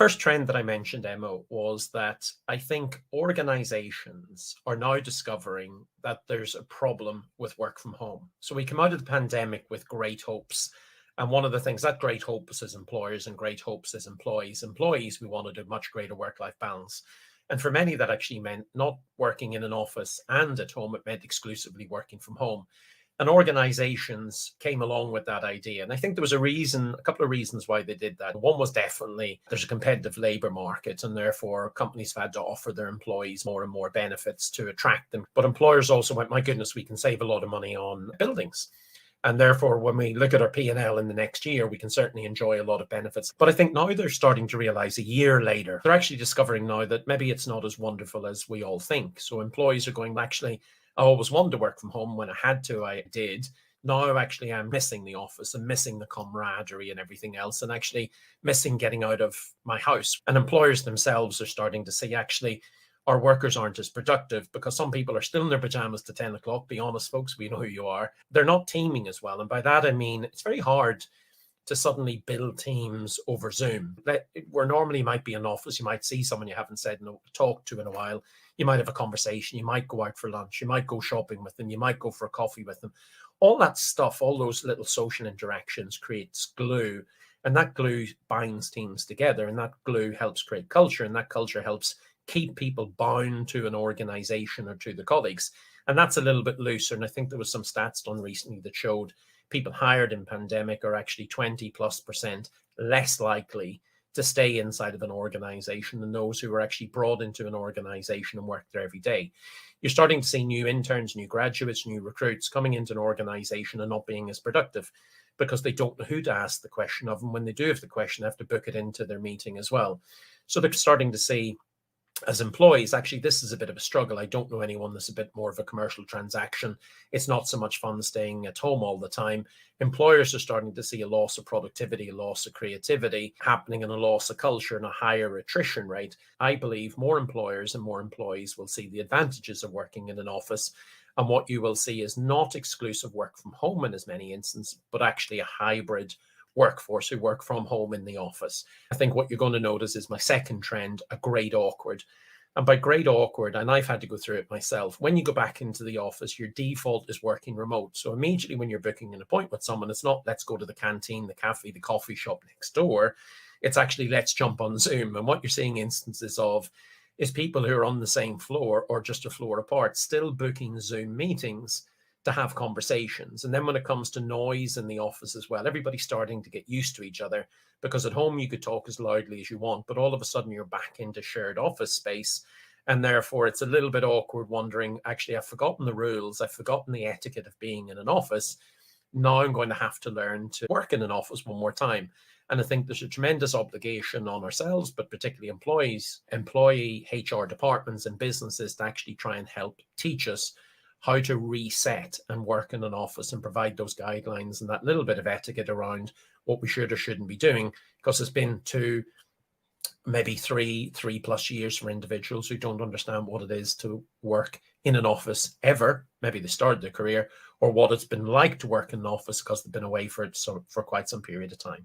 First trend that I mentioned, Emma, was that I think organizations are now discovering that there's a problem with work from home. So we come out of the pandemic with great hopes. And one of the things that great hopes as employers and great hopes as employees, we wanted a much greater work-life balance. And for many, that actually meant not working in an office and at home. It meant exclusively working from home. And organizations came along with that idea. And I think there was a couple of reasons why they did that. One was definitely there's a competitive labor market, and therefore companies have had to offer their employees more and more benefits to attract them. But employers also went, my goodness, we can save a lot of money on buildings. And therefore, when we look at our P&L in the next year, we can certainly enjoy a lot of benefits. But I think now they're starting to realize a year later, they're actually discovering now that maybe it's not as wonderful as we all think. So employees are going, actually, I always wanted to work from home. When I had to, I did. Now, actually, I'm missing the office and missing the camaraderie and everything else, and actually missing getting out of my house. And employers themselves are starting to say, actually, our workers aren't as productive because some people are still in their pajamas to 10 o'clock. Be honest, folks, we know who you are. They're not teaming as well. And by that, I mean, it's very hard to suddenly build teams over Zoom. Where normally you might be in an office, you might see someone you haven't talked to in a while. You might have a conversation. You might go out for lunch. You might go shopping with them. You might go for a coffee with them. All that stuff, all those little social interactions creates glue. And that glue binds teams together. And that glue helps create culture. And that culture helps keep people bound to an organization or to the colleagues. And that's a little bit looser. And I think there was some stats done recently that showed people hired in pandemic are actually 20+% less likely to stay inside of an organization than those who were actually brought into an organization and worked there every day. You're starting to see new interns, new graduates, new recruits coming into an organization and not being as productive because they don't know who to ask the question of. And when they do have the question, they have to book it into their meeting as well. So they're starting to see, as employees, actually, this is a bit of a struggle. I don't know anyone that's a bit more of a commercial transaction. It's not so much fun staying at home all the time. Employers are starting to see a loss of productivity, a loss of creativity happening, and a loss of culture and a higher attrition rate. I believe more employers and more employees will see the advantages of working in an office. And what you will see is not exclusive work from home in as many instances, but actually a hybrid workforce who work from home in the office. I think what you're going to notice is my second trend, a great awkward. And by great awkward, and I've had to go through it myself, when you go back into the office, your default is working remote. So immediately when you're booking an appointment with someone, it's not let's go to the canteen, the cafe, the coffee shop next door. It's actually let's jump on Zoom. And what you're seeing instances of is people who are on the same floor or just a floor apart still booking Zoom meetings to have conversations. And then when it comes to noise in the office as well, everybody's starting to get used to each other, because at home you could talk as loudly as you want, but all of a sudden you're back into shared office space. And therefore it's a little bit awkward wondering, actually, I've forgotten the rules. I've forgotten the etiquette of being in an office. Now I'm going to have to learn to work in an office one more time. And I think there's a tremendous obligation on ourselves, but particularly employee HR departments and businesses to actually try and help teach us how to reset and work in an office and provide those guidelines and that little bit of etiquette around what we should or shouldn't be doing, because it's been maybe three plus years for individuals who don't understand what it is to work in an office ever. Maybe they started their career, or what it's been like to work in an office because they've been away for quite some period of time.